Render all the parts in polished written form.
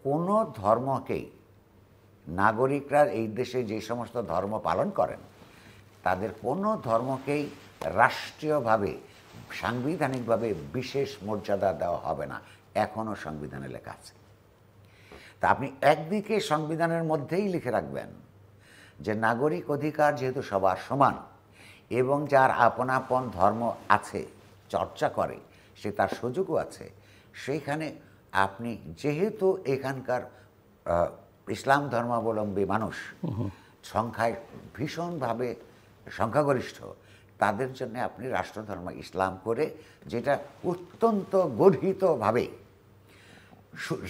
কোনো ধর্মকেই নাগরিকরা এই দেশে যে সমস্ত ধর্ম পালন করেন তাদের কোনো ধর্মকেই রাষ্ট্রীয়ভাবে সাংবিধানিকভাবে বিশেষ মর্যাদা দেওয়া হবে না, এখনও সংবিধানে লেখা আছে। তা আপনি একদিকে সংবিধানের মধ্যেই লিখে রাখবেন যে নাগরিক অধিকার যেহেতু সবার সমান এবং যার আপন আপন ধর্ম আছে, চর্চা করে, সে তার সুযোগও আছে, সেইখানে আপনি যেহেতু এখানকার ইসলাম ধর্মাবলম্বী মানুষ সংখ্যায় ভীষণভাবে সংখ্যাগরিষ্ঠ, তাদের জন্য আপনি রাষ্ট্রধর্ম ইসলাম করে, যেটা অত্যন্ত গর্হিতভাবে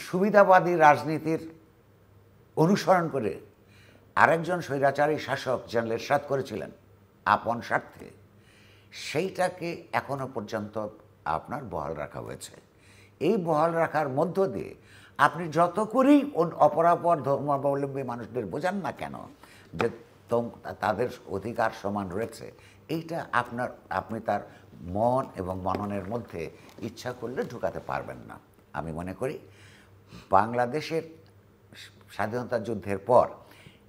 সুবিধাবাদী রাজনীতির অনুসরণ করে আরেকজন স্বৈরাচারী শাসক জেনারেল এরশাদ করেছিলেন আপন স্বার্থে, সেইটাকে এখনো পর্যন্ত আপনার বহাল রাখা হয়েছে। এই বহাল রাখার মধ্য দিয়ে আপনি যত করেই অপরাপর ধর্মাবলম্বী মানুষদের বোঝান না কেন যে তাদের অধিকার সমান রয়েছে, এইটা আপনি তার মন এবং মননের মধ্যে ইচ্ছা করলে ঢুকাতে পারবেন না। আমি মনে করি বাংলাদেশের স্বাধীনতা যুদ্ধের পর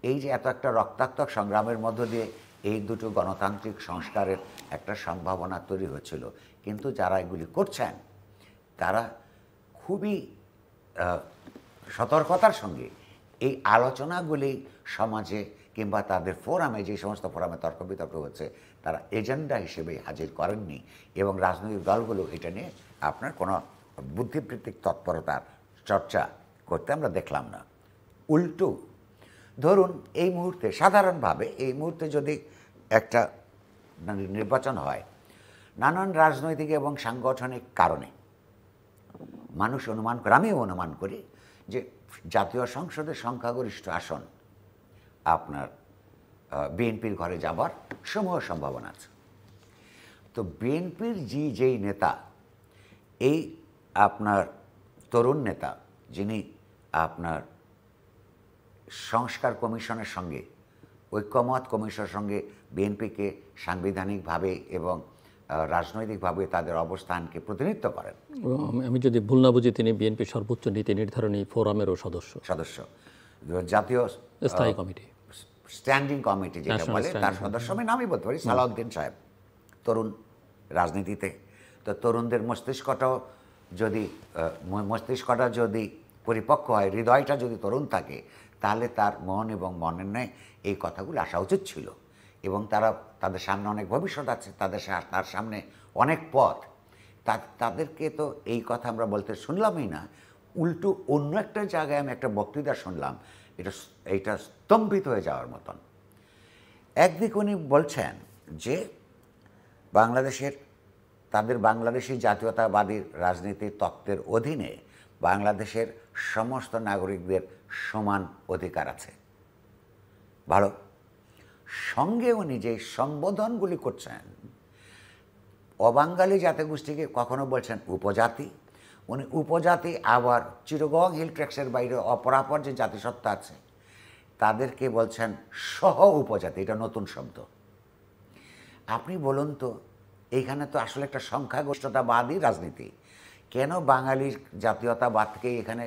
এই যে এত একটা রক্তাক্ত সংগ্রামের মধ্য দিয়ে এই দুটো গণতান্ত্রিক সংস্কারের একটা সম্ভাবনা তৈরি হয়েছিল, কিন্তু যারা এগুলি করছেন তারা খুবই সতর্কতার সঙ্গে এই আলোচনাগুলি সমাজে কিংবা তাদের ফোরামে, যে সমস্ত ফোরামে তর্ক বিতর্ক হচ্ছে, তারা এজেন্ডা হিসেবে হাজির করেননি এবং রাজনৈতিক দলগুলো এটা নিয়ে আপনার কোনো বুদ্ধিবৃত্তিক তৎপরতার চর্চা করতে আমরা দেখলাম না। উল্টো ধরুন এই মুহূর্তে সাধারণভাবে এই মুহূর্তে যদি একটা নির্বাচন হয়, নানান রাজনৈতিক এবং সাংগঠনিক কারণে মানুষ অনুমান করে, আমিও অনুমান করি যে জাতীয় সংসদের সংখ্যাগরিষ্ঠ আসন আপনার বিএনপির ঘরে যাবার সমূহ সম্ভাবনা আছে। তো বিএনপির যেই নেতা, এই আপনার তরুণ নেতা, যিনি আপনার সংস্কার কমিশনের সঙ্গে, ঐক্যমত কমিশনের সঙ্গে বিএনপিকে সাংবিধানিকভাবে এবং রাজনৈতিকভাবে তাদের অবস্থানকে প্রতিনিধিত্ব করেন। আমি যদি ভুল না বুঝি, তিনি বিএনপির সর্বোচ্চ নীতি নির্ধারণী ফোরামেরও সদস্য, জাতীয় স্থায়ী কমিটি, স্ট্যান্ডিং কমিটি যেটা বলে, তার সদস্য। আমি নামই বলতে পারি, সালাউদ্দিন সাহেব তরুণ রাজনীতিতে। তো তরুণদের মস্তিষ্কটা যদি পরিপক্ক হয়, হৃদয়টা যদি তরুণ থাকে, তাহলে তার মন এবং মনের ন্যায় এই কথাগুলো আসা উচিত ছিল। এবং তাদের সামনে অনেক ভবিষ্যৎ আছে, তার সামনে অনেক পথ। তাদেরকে তো এই কথা আমরা বলতে শুনলামই না, উল্টো অন্য একটা জায়গায় আমি একটা বক্তৃতা শুনলাম, এইটা স্তম্ভিত হয়ে যাওয়ার মতন। একদিকে উনি বলছেন যে তাদের বাংলাদেশি জাতীয়তাবাদী রাজনীতির তত্ত্বের অধীনে বাংলাদেশের সমস্ত নাগরিকদের সমান অধিকার আছে। ভালো। সঙ্গে উনি যে সম্বোধনগুলি করছেন, অবাঙালি জাতিগোষ্ঠীকে কখনো বলছেন উপজাতি, উনি উপজাতি, আবার চিরগং হিল ট্র্যাক্সের বাইরে অপরাপর যে জাতিসত্তা আছে তাদেরকে বলছেন সহ উপজাতি। এটা নতুন শব্দ। আপনি বলুন তো, এইখানে তো আসলে একটা সংখ্যাগরিষ্ঠতাবাদী রাজনীতি, কেন বাঙালির জাতীয়তাবাদকে এখানে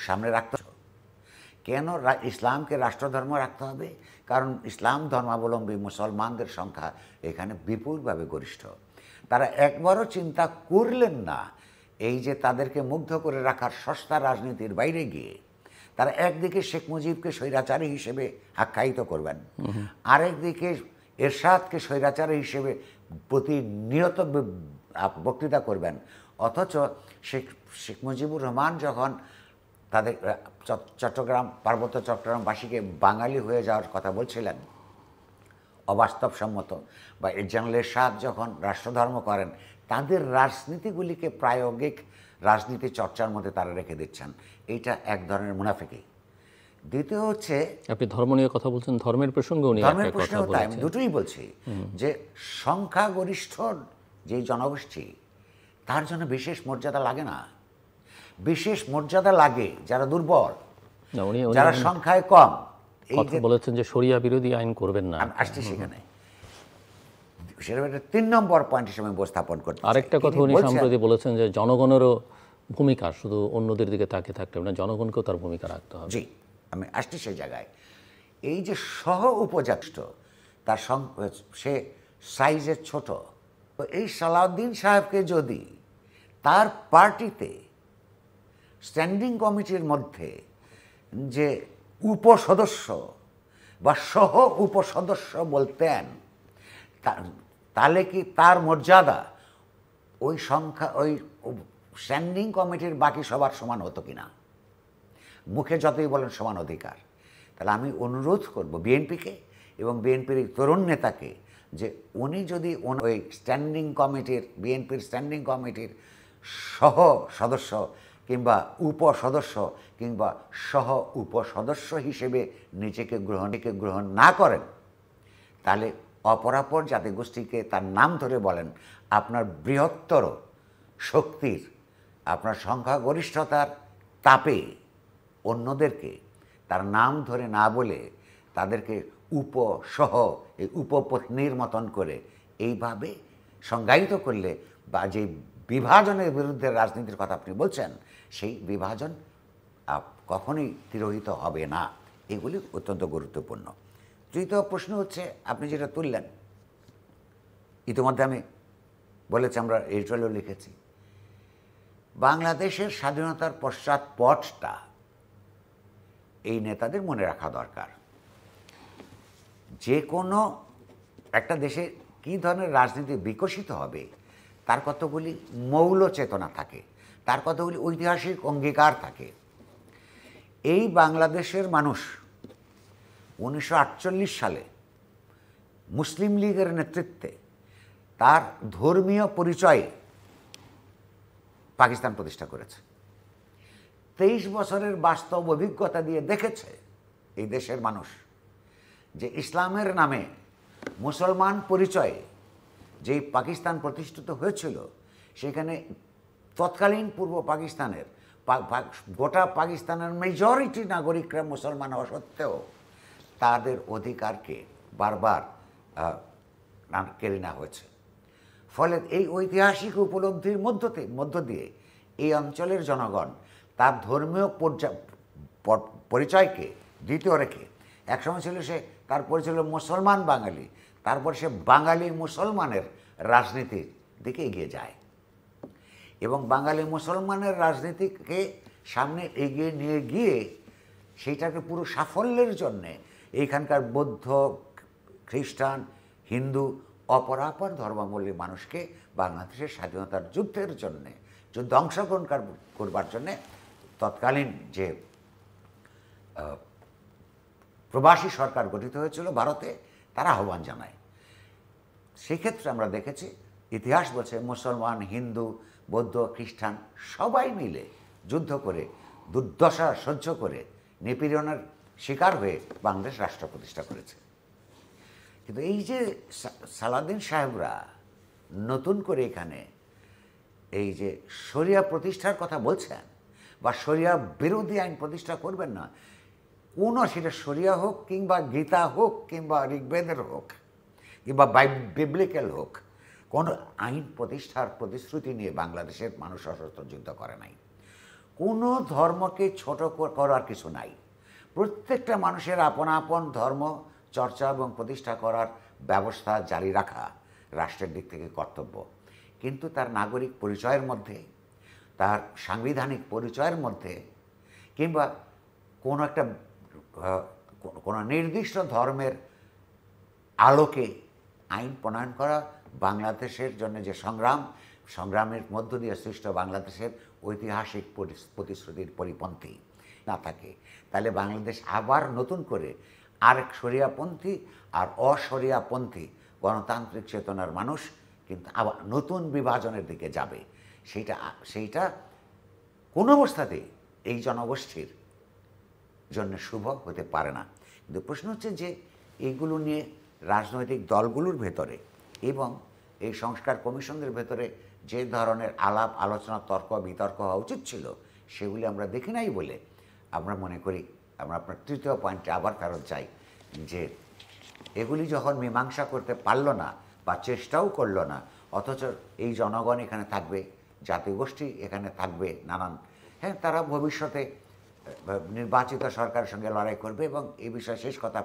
সামনে রাখতে হবে? কেন ইসলামকে রাষ্ট্রধর্ম রাখতে হবে? কারণ ইসলাম ধর্মাবলম্বী মুসলমানদের সংখ্যা এখানে বিপুলভাবে গরিষ্ঠ। তারা একবারও চিন্তা করলেন না এই যে তাদেরকে মুগ্ধ করে রাখার সস্তা রাজনীতির বাইরে গিয়ে তারা একদিকে শেখ মুজিবকে স্বৈরাচারী হিসেবে আখ্যায়িত করবেন, আরেকদিকে এরশাদকে স্বৈরাচারী হিসেবে প্রতিনিয়ত বক্তৃতা করবেন। অথচ শেখ মুজিবুর রহমান যখন তাদের পার্বত্য চট্টগ্রামবাসীকে বাঙালি হয়ে যাওয়ার কথা বলছিলেন অবাস্তবসম্মত, বা জেনারেল এরশাদ যখন রাষ্ট্রধর্ম করেন, তাদের রাজনীতিগুলিকে প্রায়োগিক রাজনীতি চর্চার মধ্যে তারা রেখে দিচ্ছেন। এইটা এক ধরনের মুনাফিকি। দ্বিতীয় হচ্ছে, আপনি ধর্ম নিয়ে কথা বলছেন, ধর্মের প্রসঙ্গে উনি ধর্মের প্রশ্নেও তাই, আমি দুটোই বলছি যে সংখ্যাগরিষ্ঠ যে জনগোষ্ঠী, তার জন্য বিশেষ মর্যাদা লাগে না। বিশেষ মর্যাদা লাগে যারা দুর্বল, যারা সংখ্যায় কম। কথা বলেছেন যে শরিয়া বিরোধী আইন করবেন না। আসছে সেখানে, সেটা 3 নম্বর পয়েন্ট হিসেবে উপস্থাপন করতে। আরেকটা কথা উনি সম্প্রতি বলেছেন যে জনগণেরও ভূমিকা শুধু অন্যদের দিকে তাকিয়ে থাকতে হবে না, জনগণকেও তার ভূমিকা রাখতে হবে। জি, আমি আসছি সেই জায়গায়। এই যে সহ উপজাষ্ট, তার সে সাইজে ছোট, তো এই সালাউদ্দিন সাহেবকে যদি তার পার্টিতে স্ট্যান্ডিং কমিটির মধ্যে যে উপসদস্য বা সহ উপসদস্য বলতেন, তাহলে কি তার মর্যাদা ওই সংখ্যা ওই স্ট্যান্ডিং কমিটির বাকি সবার সমান হতো কিনা? মুখে যতই বলেন সমান অধিকার। তাহলে আমি অনুরোধ করব বিএনপিকে এবং বিএনপির তরুণ নেতাকে যে উনি যদি ওই স্ট্যান্ডিং কমিটির, বিএনপির স্ট্যান্ডিং কমিটির সহ সদস্য কিংবা উপসদস্য কিংবা সহ উপসদস্য হিসেবে নিজেকে গ্রহণ না করেন, তাহলে অপরাপর জাতিগোষ্ঠীকে তার নাম ধরে বলেন, আপনার বৃহত্তর শক্তির, আপনার সংখ্যাগরিষ্ঠতার তাপে অন্যদেরকে তার নাম ধরে না বলে তাদেরকে উপসহ এই উপপত্নীর মতন করে এইভাবে সংজ্ঞায়িত করলে, বা যে বিভাজনের বিরুদ্ধে রাজনীতির কথা আপনি বলছেন, সেই বিভাজন কখনোই তিরোহিত হবে না। এগুলি অত্যন্ত গুরুত্বপূর্ণ। তৃতীয় প্রশ্ন হচ্ছে, আপনি যেটা তুললেন, ইতিমধ্যে আমি বলেছি, আমরা এডিটোরিয়ালও লিখেছি, বাংলাদেশের স্বাধীনতার পশ্চাৎপটটা এই নেতাদের মনে রাখা দরকার। যে কোনো একটা দেশে কী ধরনের রাজনীতি বিকশিত হবে তার কতগুলি মৌল চেতনা থাকে, তার কতগুলি ঐতিহাসিক অঙ্গীকার থাকে। এই বাংলাদেশের মানুষ 1948 সালে মুসলিম লীগের নেতৃত্বে তার ধর্মীয় পরিচয়ে পাকিস্তান প্রতিষ্ঠা করেছে। 23 বছরের বাস্তব অভিজ্ঞতা দিয়ে দেখেছে এই দেশের মানুষ যে ইসলামের নামে মুসলমান পরিচয়ে যেই পাকিস্তান প্রতিষ্ঠিত হয়েছিল, সেখানে তৎকালীন পূর্ব পাকিস্তানের গোটা পাকিস্তানের মেজরিটি নাগরিকরা মুসলমান হওয়া সত্ত্বেও তাদের অধিকারকে বারবার কেড়ে নেওয়া হয়েছে। ফলে এই ঐতিহাসিক উপলব্ধির মধ্য দিয়ে এই অঞ্চলের জনগণ তার ধর্মীয় পরিচয়কে দ্বিতীয় রেখে, একসময় ছিল সে তার পরিচয় ছিল মুসলমান বাঙালি, তারপর সে বাঙালি মুসলমানের রাজনীতির দিকে এগিয়ে যায় এবং বাঙালি মুসলমানের রাজনীতিকে সামনে এগিয়ে নিয়ে গিয়ে সেইটাকে পুরো সাফল্যের জন্যে এইখানকার বৌদ্ধ, খ্রিস্টান, হিন্দু, অপরাপর ধর্মাবলম্বী মানুষকে বাংলাদেশের স্বাধীনতার যুদ্ধের জন্যে, যুদ্ধ অংশগ্রহণ করবার জন্যে তৎকালীন যে প্রবাসী সরকার গঠিত হয়েছিল ভারতে, তারা আহ্বান জানায়। সেক্ষেত্রে আমরা দেখেছি, ইতিহাস বলছে মুসলমান, হিন্দু, বৌদ্ধ, খ্রিস্টান সবাই মিলে যুদ্ধ করে, দুর্দশা সহ্য করে, নিপীড়নের শিকার হয়ে বাংলাদেশ রাষ্ট্র প্রতিষ্ঠা করেছে। কিন্তু এই যে সালাউদ্দিন সাহেবরা নতুন করে এখানে এই যে শরিয়া প্রতিষ্ঠার কথা বলছেন বা শরিয়া বিরোধী আইন প্রতিষ্ঠা করবেন না, কোনো সেটা শরিয়া হোক কিংবা গীতা হোক কিংবা ঋগ্বেদের হোক কিংবা বিবলিক্যাল হোক, কোনো আইন প্রতিষ্ঠার প্রতিশ্রুতি নিয়ে বাংলাদেশের মানুষ সশস্ত্র যুদ্ধ করে নাই। কোনো ধর্মকে ছোট করার কিছু নাই। প্রত্যেকটা মানুষের আপন আপন ধর্ম চর্চা এবং প্রতিষ্ঠা করার ব্যবস্থা জারি রাখা রাষ্ট্রের দিক থেকে কর্তব্য। কিন্তু তার নাগরিক পরিচয়ের মধ্যে, তার সাংবিধানিক পরিচয়ের মধ্যে কিংবা কোনো একটা কোনো নির্দিষ্ট ধর্মের আলোকে আইন প্রণয়ন করা বাংলাদেশের জন্য যে সংগ্রামের মধ্য দিয়ে সৃষ্ট বাংলাদেশের ঐতিহাসিক প্রতিশ্রুতির পরিপন্থী না থাকে, তাহলে বাংলাদেশ আবার নতুন করে আরেক শরিয়াপন্থী আর অশরিয়াপন্থী গণতান্ত্রিক চেতনার মানুষ কিন্তু আবার নতুন বিভাজনের দিকে যাবে। সেইটা কোনো অবস্থাতেই এই জনগোষ্ঠীর জন্য শুভ হতে পারে না। কিন্তু প্রশ্ন হচ্ছে যে এইগুলো নিয়ে রাজনৈতিক দলগুলোর ভেতরে এবং এই সংস্কার কমিশনদের ভেতরে যে ধরনের আলাপ আলোচনা, তর্ক বিতর্ক হওয়া উচিত ছিল, সেগুলি আমরা দেখি নাই বলে আমরা মনে করি, আমরা আপনার তৃতীয় পয়েন্টে আবার ফেরত চাই যে এগুলি যখন মীমাংসা করতে পারল না বা চেষ্টাও করল না, অথচ এই জনগণ এখানে থাকবে জাতিগোষ্ঠী এখানে থাকবে নানান, হ্যাঁ, তারা ভবিষ্যতে নির্বাচিত সরকারের সঙ্গে লড়াই করবে। এবং এই বিষয়ে শেষ কথা,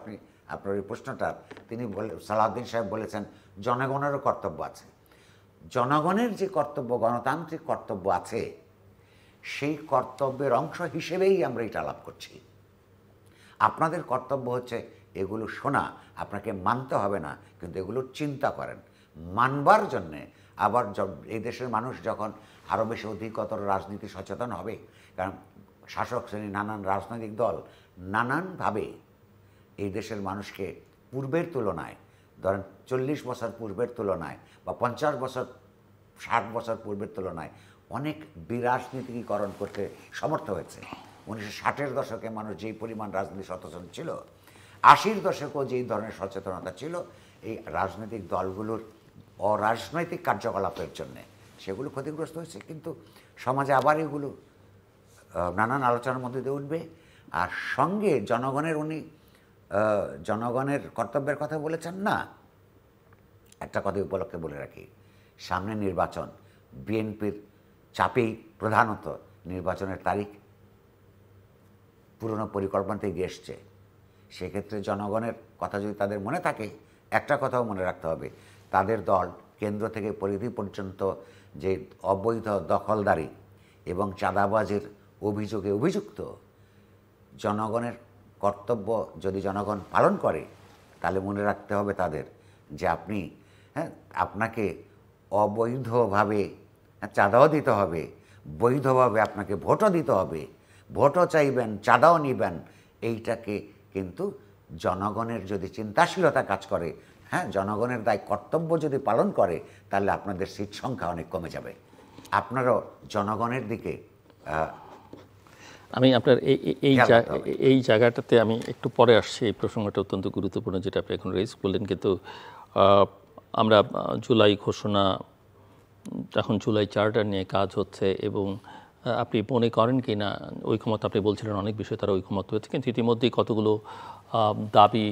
আপনার এই প্রশ্নটা তিনি সালাউদ্দিন সাহেব বলেছেন জনগণেরও কর্তব্য আছে। জনগণের যে কর্তব্য, গণতান্ত্রিক কর্তব্য আছে, সেই কর্তব্যের অংশ হিসেবেই আমরা এটা আলাপ করছি। আপনাদের কর্তব্য হচ্ছে এগুলো শোনা, আপনাকে মানতে হবে না, কিন্তু এগুলোর চিন্তা করেন মানবার জন্যে। আবার এই দেশের মানুষ যখন আরও বেশি অধিকতর রাজনীতি সচেতন হবে, কারণ শাসক শ্রেণী, নানান রাজনৈতিক দল নানানভাবে এই দেশের মানুষকে পূর্বের তুলনায়, ধরেন 40 বছর পূর্বের তুলনায় বা 50 বছর 60 বছর পূর্বের তুলনায় অনেক বিরাজনীতিকরণ করতে সমর্থ হয়েছে। 1960-এর দশকে মানুষ যেই পরিমাণ রাজনীতি সচেতন ছিল, 80-র দশকেও যেই ধরনের সচেতনতা ছিল, এই রাজনৈতিক দলগুলোর অরাজনৈতিক কার্যকলাপের জন্যে সেগুলো ক্ষতিগ্রস্ত হয়েছে। কিন্তু সমাজে আবার এগুলো নানান আলোচনার মধ্যে দিয়ে উঠবে। আর সঙ্গে জনগণের কর্তব্যের কথা বলেছেন না, একটা কথা উপলক্ষে বলে রাখি, সামনে নির্বাচন, বিএনপির চাপেই প্রধানত নির্বাচনের তারিখ পুরনো পরিকল্পনাতে এগিয়ে এসছে। সেক্ষেত্রে জনগণের কথা যদি তাদের মনে থাকে, একটা কথাও মনে রাখতে হবে, তাদের দল কেন্দ্র থেকে পরিধি পর্যন্ত যে অবৈধ দখলদারি এবং চাঁদাবাজের অভিযোগে অভিযুক্ত, জনগণের কর্তব্য যদি জনগণ পালন করে, তাহলে মনে রাখতে হবে তাদের যে আপনাকে অবৈধভাবে চাঁদাও দিতে হবে, বৈধভাবে আপনাকে ভোটও দিতে হবে, ভোটও চাইবেন, চাঁদাও নিবেন। এইটাকে কিন্তু জনগণের যদি চিন্তাশীলতা কাজ করে, হ্যাঁ, জনগণের দায় কর্তব্য যদি পালন করে, তাহলে আপনাদের সিট সংখ্যা অনেক কমে যাবে। আপনারাও জনগণের দিকে আমি আপনার এই জায়গাটাতে আমি একটু পরে আসছি। এই প্রসঙ্গটা অত্যন্ত গুরুত্বপূর্ণ যেটা আপনি এখন রেজ করলেন। কিন্তু আমরা জুলাই ঘোষণা, এখন জুলাই চার্টার নিয়ে কাজ হচ্ছে, এবং আপনি মনে করেন কি না ঐকমত্য, আপনি বলছিলেন অনেক বিষয়ে তারা ঐকমত্য হয়েছে, কিন্তু ইতিমধ্যেই কতগুলো দাবি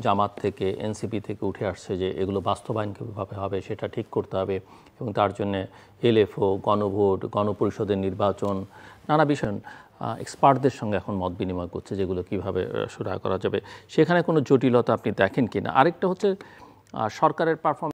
জামাত থেকে, এনসিপি থেকে উঠে আসছে যে এগুলো বাস্তবায়ন কীভাবে হবে সেটা ঠিক করতে হবে, এবং তার জন্য এলএফও, গণভোট, গণপরিষদের নির্বাচন, নানা বিষয় এক্সপার্টদের সঙ্গে এখন মত বিনিময় করছে যেগুলো কীভাবে সুরাহা করা যাবে। সেখানে কোনো জটিলতা আপনি দেখেন কি না? আরেকটা হচ্ছে সরকারের পারফরমেন্স